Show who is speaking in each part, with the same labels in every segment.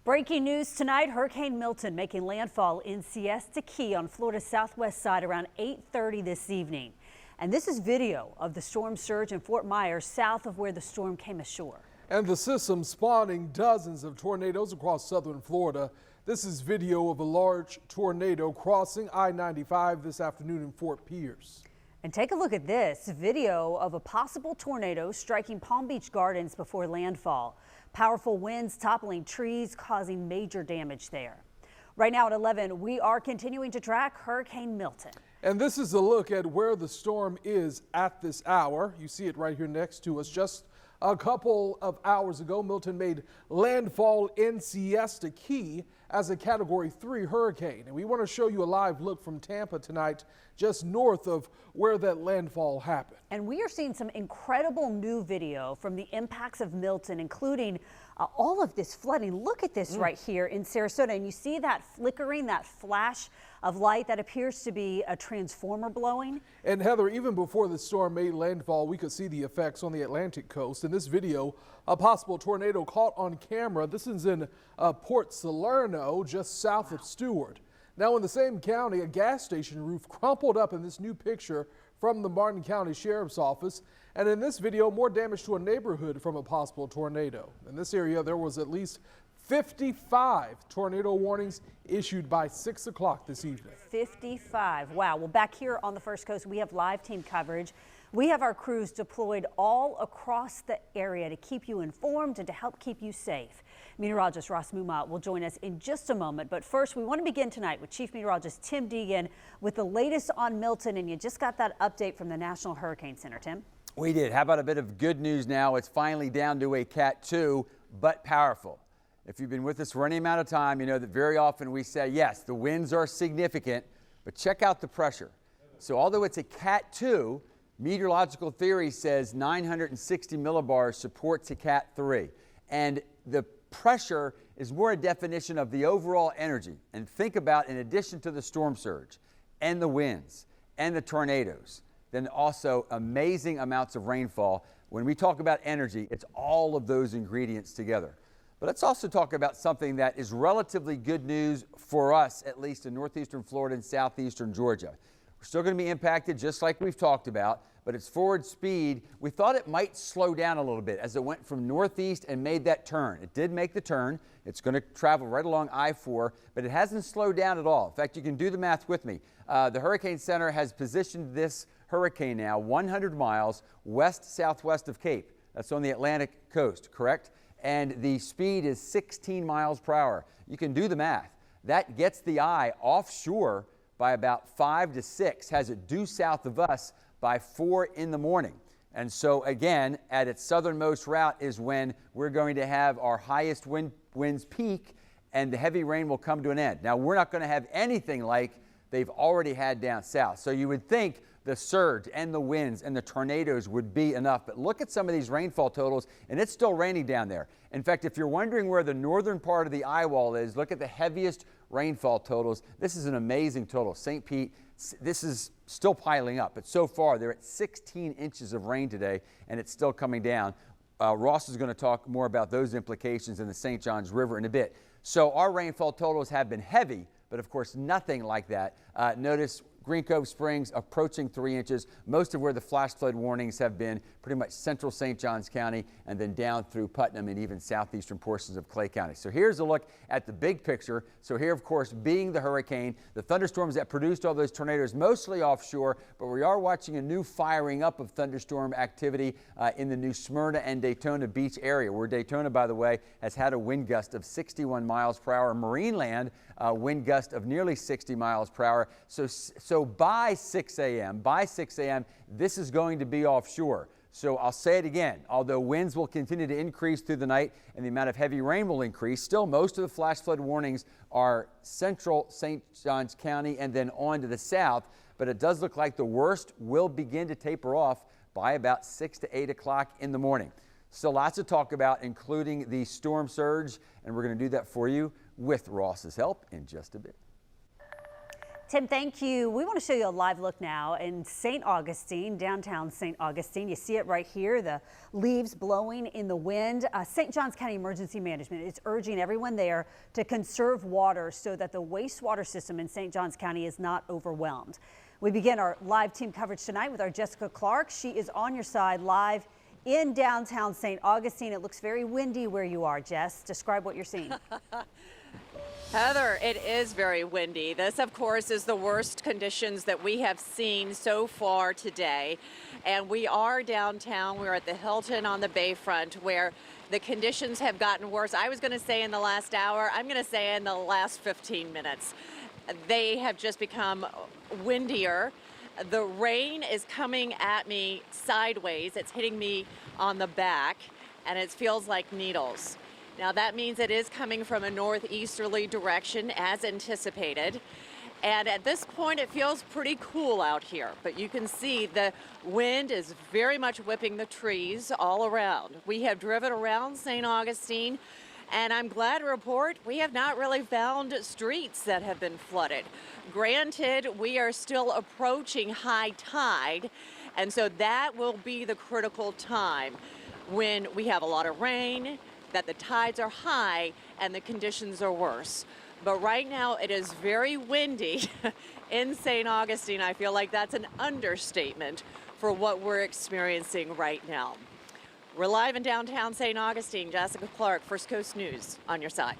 Speaker 1: Breaking news tonight, Hurricane Milton making landfall in Siesta Key on Florida's southwest side around 8:30 this evening. And this is video of the storm surge in Fort Myers, south of where the storm came ashore.
Speaker 2: And the system spawning dozens of tornadoes across southern Florida. This is video of a large tornado crossing I-95 this afternoon in Fort Pierce.
Speaker 1: And take a look at this video of a possible tornado striking Palm Beach Gardens before landfall. Powerful winds toppling trees, causing major damage there. Right now at 11, we are continuing to track Hurricane Milton.
Speaker 2: And this is a look at where the storm is at this hour. You see it right here next to us. Just a couple of hours ago, Milton made landfall in Siesta Key as a Category 3 hurricane. And we want to show you a live look from Tampa tonight, just north of where that landfall happened.
Speaker 1: And we are seeing some incredible new video from the impacts of Milton, including all of this flooding. Look at this right here in Sarasota. And you see that flickering, that flash of light that appears to be a transformer blowing.
Speaker 2: And Heather, even before the storm made landfall, we could see the effects on the Atlantic coast. In this video, a possible tornado caught on camera. This is in Port Salerno, just south of Stewart. Now in the same county, a gas station roof crumpled up in this new picture from the Martin County Sheriff's Office. And in this video, more damage to a neighborhood from a possible tornado. In this area, there was at least 55 tornado warnings issued by 6 o'clock this evening.
Speaker 1: 55. Wow. Well, back here on the First Coast, we have live team coverage. We have our crews deployed all across the area to keep you informed and to help keep you safe. Meteorologist Ross Mumma will join us in just a moment. But first, we want to begin tonight with Chief Meteorologist Tim Deegan with the latest on Milton. And you just got that update from the National Hurricane Center, Tim.
Speaker 3: We did. How about a bit of good news now? It's finally down to a Cat 2, but powerful. If you've been with us for any amount of time, you know that very often we say, yes, the winds are significant, but check out the pressure. So although it's a Cat 2, meteorological theory says 960 millibars supports a Cat 3. And the pressure is more a definition of the overall energy. And think about, in addition to the storm surge and the winds and the tornadoes, then also amazing amounts of rainfall. When we talk about energy, it's all of those ingredients together. But let's also talk about something that is relatively good news for us, at least in northeastern Florida and southeastern Georgia. We're still going to be impacted just like we've talked about, but its forward speed, we thought it might slow down a little bit as it went from northeast and made that turn. It did make the turn. It's going to travel right along I-4, but it hasn't slowed down at all. In fact, you can do the math with me. The Hurricane Center has positioned this hurricane now 100 miles west-southwest of Cape. That's on the Atlantic coast, correct? And the speed is 16 miles per hour. You can do the math. That gets the eye offshore by about 5 to 6, has it due south of us by 4 in the morning. And so again, at its southernmost route is when we're going to have our highest winds peak and the heavy rain will come to an end. Now, we're not going to have anything like they've already had down south. So you would think the surge and the winds and the tornadoes would be enough. But look at some of these rainfall totals, and it's still raining down there. In fact, if you're wondering where the northern part of the eye wall is, look at the heaviest rainfall totals. This is an amazing total. St. Pete, this is still piling up. But so far, they're at 16 inches of rain today, and it's still coming down. Ross is going to talk more about those implications in the St. Johns River in a bit. So our rainfall totals have been heavy, but of course nothing like that. Notice Green Cove Springs approaching 3 inches. Most of where the flash flood warnings have been pretty much central St. Johns County and then down through Putnam and even southeastern portions of Clay County. So here's a look at the big picture. So here, of course, being the hurricane, the thunderstorms that produced all those tornadoes mostly offshore, but we are watching a new firing up of thunderstorm activity in the new Smyrna and Daytona Beach area, where Daytona, by the way, has had a wind gust of 61 miles per hour. Marineland, wind gust of nearly 60 miles per hour. So by 6 a.m., this is going to be offshore. So I'll say it again, although winds will continue to increase through the night and the amount of heavy rain will increase, still most of the flash flood warnings are central St. Johns County and then on to the south. But it does look like the worst will begin to taper off by about 6 to 8 o'clock in the morning. Still lots to talk about, including the storm surge, and we're going to do that for you with Ross's help in just a bit.
Speaker 1: Tim, thank you. We want to show you a live look now in St. Augustine, downtown St. Augustine. You see it right here, the leaves blowing in the wind. St. Johns County Emergency Management is urging everyone there to conserve water so that the wastewater system in St. Johns County is not overwhelmed. We begin our live team coverage tonight with our Jessica Clark. She is on your side live in downtown St. Augustine. It looks very windy where you are, Jess. Describe what you're seeing.
Speaker 4: Heather, it is very windy. This, of course, is the worst conditions that we have seen so far today. And we are downtown. We're at the Hilton on the Bayfront where the conditions have gotten worse. I was going to say in the last hour. I'm going to say in the last 15 minutes. They have just become windier. The rain is coming at me sideways. It's hitting me on the back, and it feels like needles. Now that means it is coming from a northeasterly direction as anticipated. And at this point it feels pretty cool out here, but you can see the wind is very much whipping the trees all around. We have driven around St. Augustine and I'm glad to report we have not really found streets that have been flooded. Granted, we are still approaching high tide, and so that will be the critical time when we have a lot of rain, that the tides are high and the conditions are worse. But right now it is very windy in St. Augustine. I feel like that's an understatement for what we're experiencing right now. We're live in downtown St. Augustine. Jessica Clark, First Coast News, on your side.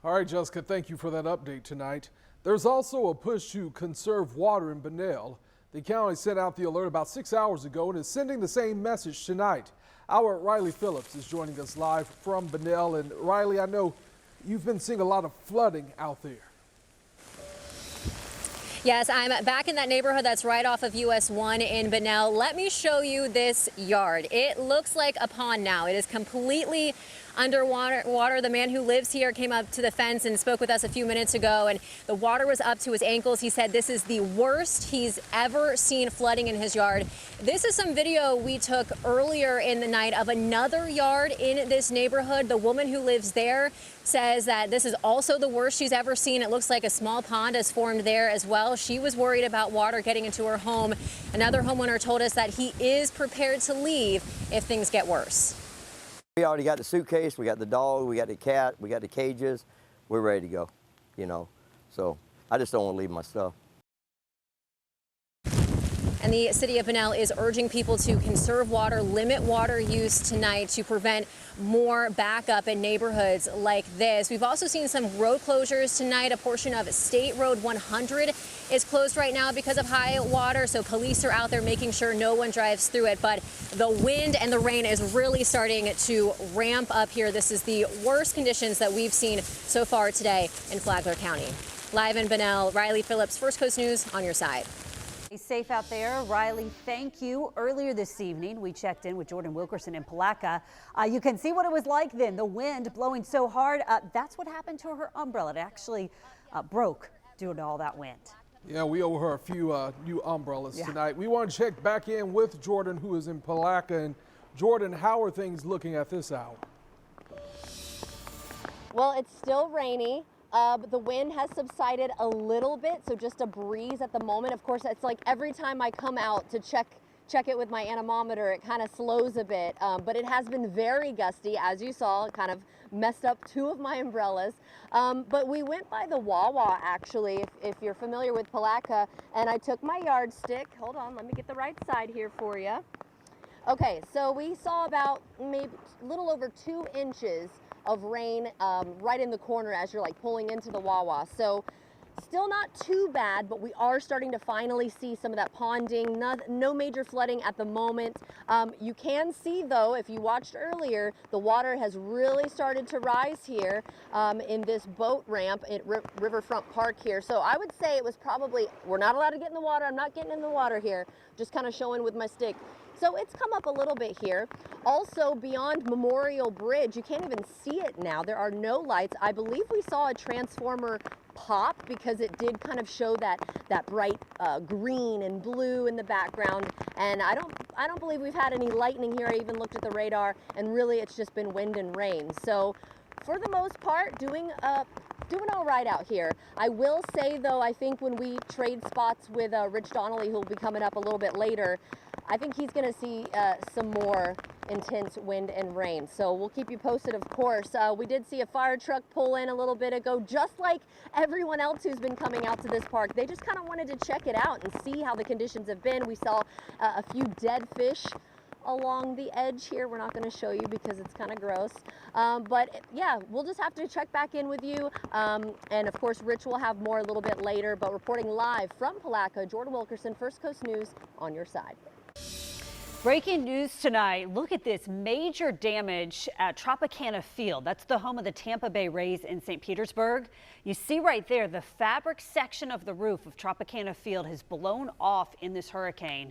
Speaker 2: All right, Jessica, thank you for that update tonight. There's also a push to conserve water in Bunnell. The county sent out the alert about 6 hours ago and is sending the same message tonight. Our Riley Phillips is joining us live from Bunnell. And Riley, I know you've been seeing a lot of flooding out there.
Speaker 5: Yes, I'm back in that neighborhood that's right off of US 1 in Bunnell. Let me show you this yard. It looks like a pond now. It is completely underwater. The man who lives here came up to the fence and spoke with us a few minutes ago, and the water was up to his ankles. He said this is the worst he's ever seen flooding in his yard. This is some video we took earlier in the night of another yard in this neighborhood. The woman who lives there says that this is also the worst she's ever seen. It looks like a small pond has formed there as well. She was worried about water getting into her home. Another homeowner told us that he is prepared to leave if things get worse.
Speaker 6: We already got the suitcase, we got the dog, we got the cat, we got the cages. We're ready to go, you know. So I just don't want to leave my stuff.
Speaker 5: And the city of Bunnell is urging people to conserve water, limit water use tonight to prevent more backup in neighborhoods like this. We've also seen some road closures tonight. A portion of State Road 100 is closed right now because of high water, so police are out there making sure no one drives through it. But the wind and the rain is really starting to ramp up here. This is the worst conditions that we've seen so far today in Flagler County. Live in Bunnell, Riley Phillips, First Coast News, on your side.
Speaker 1: Be safe out there. Riley, thank you. Earlier this evening, we checked in with Jordan Wilkerson in Palatka. You can see what it was like then, the wind blowing so hard. That's what happened to her umbrella. It actually broke due to all that wind.
Speaker 2: Yeah, we owe her a few new umbrellas tonight. We want to check back in with Jordan, who is in Palatka. And Jordan, how are things looking at this hour?
Speaker 7: Well, it's still rainy. But the wind has subsided a little bit, so just a breeze at the moment. Of course, it's like every time I come out to check it with my anemometer, it kind of slows a bit. But it has been very gusty, as you saw. It kind of messed up two of my umbrellas. But we went by the Wawa, actually, if you're familiar with Palatka, and I took my yardstick. Hold on, let me get the right side here for you. Okay, so we saw about maybe a little over 2 inches of rain right in the corner as you're like pulling into the Wawa. So still not too bad, but we are starting to finally see some of that ponding. No major flooding at the moment. You can see though, if you watched earlier, the water has really started to rise here in this boat ramp at Riverfront Park here. So I would say it was probably, we're not allowed to get in the water. I'm not getting in the water here, just kind of showing with my stick. So it's come up a little bit here. Also beyond Memorial Bridge, you can't even see it now. There are no lights. I believe we saw a transformer pop because it did kind of show that bright green and blue in the background. And I don't believe we've had any lightning here. I even looked at the radar and really it's just been wind and rain. So for the most part, doing all right out here. I will say, though, I think when we trade spots with Rich Donnelly, who'll be coming up a little bit later, I think he's going to see some more intense wind and rain. So we'll keep you posted, of course. We did see a fire truck pull in a little bit ago, just like everyone else who's been coming out to this park. They just kind of wanted to check it out and see how the conditions have been. We saw a few dead fish along the edge here. We're not going to show you because it's kind of gross. But yeah, we'll just have to check back in with you. And of course, Rich will have more a little bit later, but reporting live from Palaca, Jordan Wilkerson, First Coast News, on your side.
Speaker 1: Breaking news tonight. Look at this major damage at Tropicana Field. That's the home of the Tampa Bay Rays in St. Petersburg. You see right there, the fabric section of the roof of Tropicana Field has blown off in this hurricane.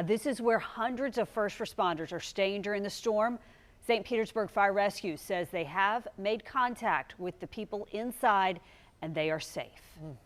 Speaker 1: This is where hundreds of first responders are staying during the storm. St. Petersburg Fire Rescue says they have made contact with the people inside and they are safe.